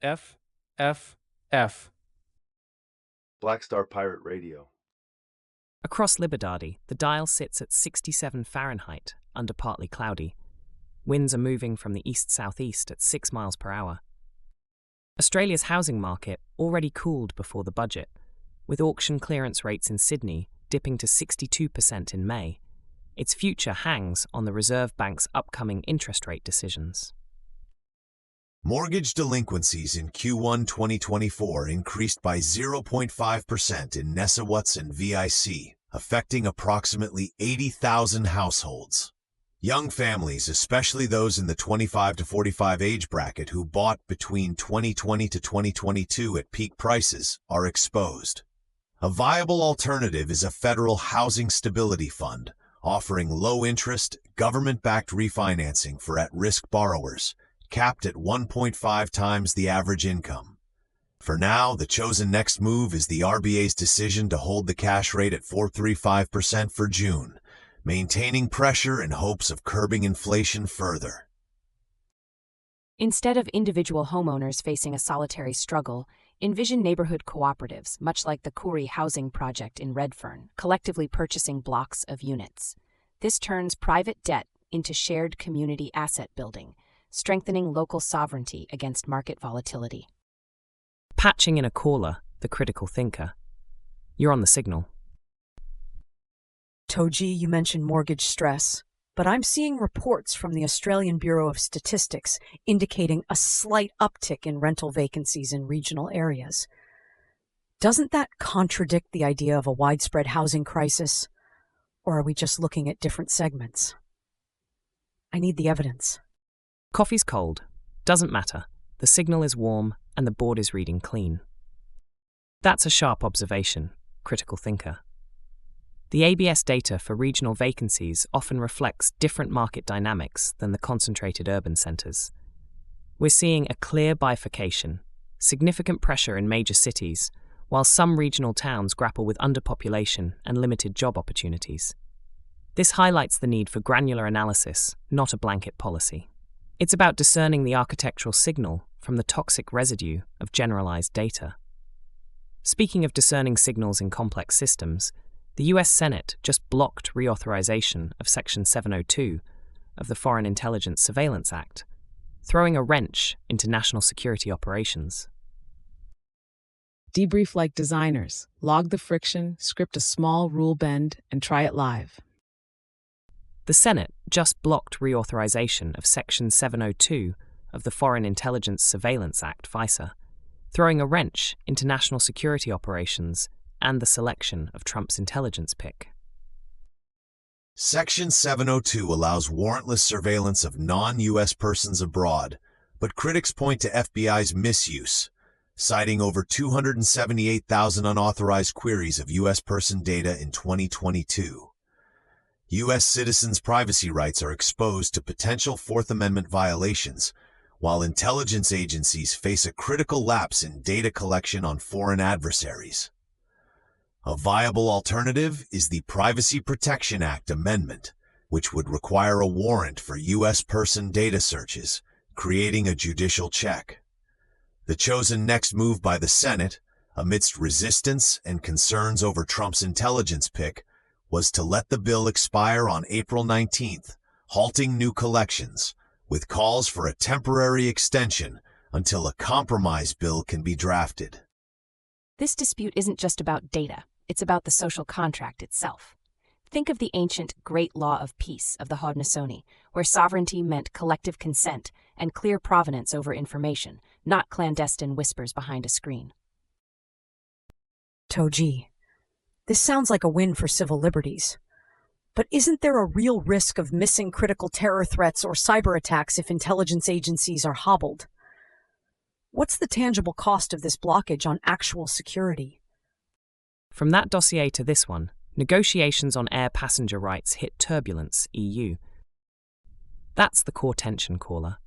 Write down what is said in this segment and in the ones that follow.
F, F, F. Black Star Pirate Radio. Across Liberdade, the dial sits at 67 Fahrenheit, under partly cloudy. Winds are moving from the east-southeast at 6 miles per hour. Australia's housing market already cooled before the budget, with auction clearance rates in Sydney dipping to 62% in May. Its future hangs on the Reserve Bank's upcoming interest rate decisions. Mortgage delinquencies in Q1 2024 increased by 0.5% in Nessawatts and VIC, affecting approximately 80,000 households. Young families, especially those in the 25 to 45 age bracket who bought between 2020 to 2022 at peak prices, are exposed. A viable alternative is a federal housing stability fund, offering low-interest, government-backed refinancing for at-risk borrowers, capped at 1.5 times the average income. For now, the chosen next move is the RBA's decision to hold the cash rate at 4.35% for June, maintaining pressure in hopes of curbing inflation further. Instead of individual homeowners facing a solitary struggle, envision neighborhood cooperatives, much like the Koori housing project in Redfern, collectively purchasing blocks of units. This turns private debt into shared community asset building, strengthening local sovereignty against market volatility. Patching in a caller, the critical thinker. You're on the signal. Togee, you mentioned mortgage stress, but I'm seeing reports from the Australian Bureau of Statistics indicating a slight uptick in rental vacancies in regional areas. Doesn't that contradict the idea of a widespread housing crisis? Or are we just looking at different segments? I need the evidence. Coffee's cold. Doesn't matter. The signal is warm and the board is reading clean. That's a sharp observation, critical thinker. The ABS data for regional vacancies often reflects different market dynamics than the concentrated urban centres. We're seeing a clear bifurcation, significant pressure in major cities, while some regional towns grapple with underpopulation and limited job opportunities. This highlights the need for granular analysis, not a blanket policy. It's about discerning the architectural signal from the toxic residue of generalized data. Speaking of discerning signals in complex systems, the US Senate just blocked reauthorization of Section 702 of the Foreign Intelligence Surveillance Act, throwing a wrench into national security operations. Debrief like designers. Log the friction, script a small rule bend, and try it live. The Senate just blocked reauthorization of Section 702 of the Foreign Intelligence Surveillance Act, FISA, throwing a wrench into national security operations and the selection of Trump's intelligence pick. Section 702 allows warrantless surveillance of non-U.S. persons abroad, but critics point to FBI's misuse, citing over 278,000 unauthorized queries of U.S. person data in 2022. U.S. citizens' privacy rights are exposed to potential Fourth Amendment violations, while intelligence agencies face a critical lapse in data collection on foreign adversaries. A viable alternative is the Privacy Protection Act amendment, which would require a warrant for U.S. person data searches, creating a judicial check. The chosen next move by the Senate, amidst resistance and concerns over Trump's intelligence pick, was to let the bill expire on April 19th, halting new collections, with calls for a temporary extension until a compromise bill can be drafted. This dispute isn't just about data, it's about the social contract itself. Think of the ancient Great Law of Peace of the Haudenosaunee, where sovereignty meant collective consent and clear provenance over information, not clandestine whispers behind a screen. Togee, this sounds like a win for civil liberties. But isn't there a real risk of missing critical terror threats or cyber attacks if intelligence agencies are hobbled? What's the tangible cost of this blockage on actual security? From that dossier to this one, negotiations on air passenger rights hit turbulence, EU. That's the core tension caller.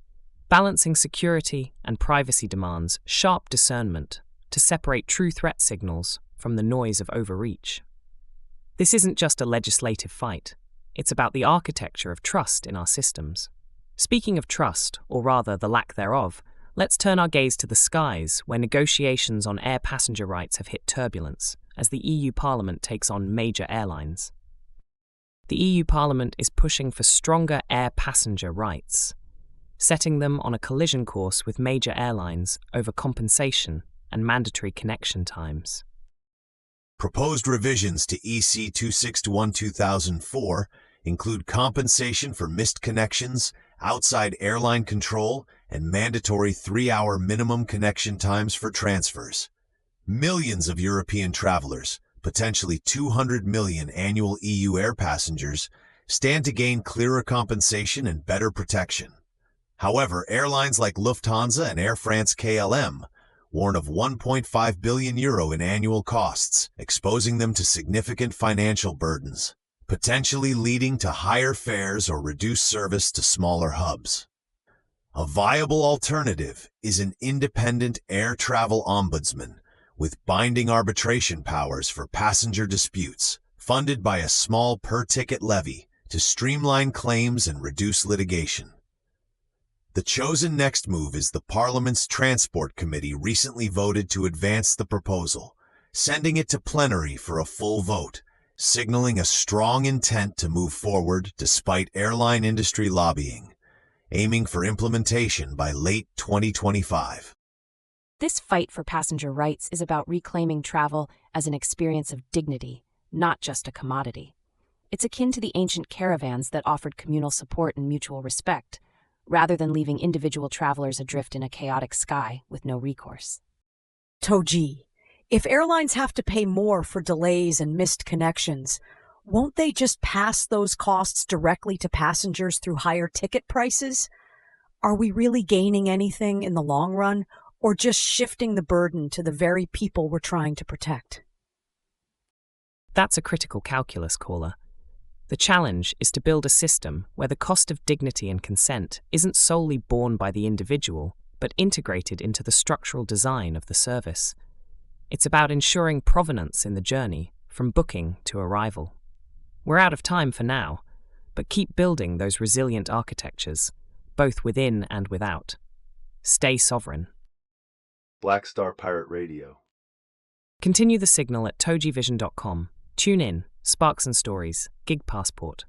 Balancing security and privacy demands sharp discernment to separate true threat signals from the noise of overreach. This isn't just a legislative fight. It's about the architecture of trust in our systems. Speaking of trust, or rather the lack thereof, let's turn our gaze to the skies, where negotiations on air passenger rights have hit turbulence, as the EU Parliament takes on major airlines. The EU Parliament is pushing for stronger air passenger rights, setting them on a collision course with major airlines over compensation and mandatory connection times. Proposed revisions to EC 2621/2004 include compensation for missed connections, outside airline control, and mandatory 3-hour minimum connection times for transfers. Millions of European travelers, potentially 200 million annual EU air passengers, stand to gain clearer compensation and better protection. However, airlines like Lufthansa and Air France-KLM warn of €1.5 billion in annual costs, exposing them to significant financial burdens, potentially leading to higher fares or reduced service to smaller hubs. A viable alternative is an independent air travel ombudsman with binding arbitration powers for passenger disputes, funded by a small per-ticket levy to streamline claims and reduce litigation. The chosen next move is the Parliament's Transport Committee recently voted to advance the proposal, sending it to plenary for a full vote, signaling a strong intent to move forward despite airline industry lobbying, aiming for implementation by late 2025. This fight for passenger rights is about reclaiming travel as an experience of dignity, not just a commodity. It's akin to the ancient caravans that offered communal support and mutual respect, rather than leaving individual travelers adrift in a chaotic sky with no recourse. Togee, if airlines have to pay more for delays and missed connections, won't they just pass those costs directly to passengers through higher ticket prices? Are we really gaining anything in the long run, or just shifting the burden to the very people we're trying to protect? That's a critical calculus, caller. The challenge is to build a system where the cost of dignity and consent isn't solely borne by the individual, but integrated into the structural design of the service. It's about ensuring provenance in the journey, from booking to arrival. We're out of time for now, but keep building those resilient architectures, both within and without. Stay sovereign. Black Star Pirate Radio. Continue the signal at TogeeVision.com. Tune in, Sparks and Stories, Gig Passport.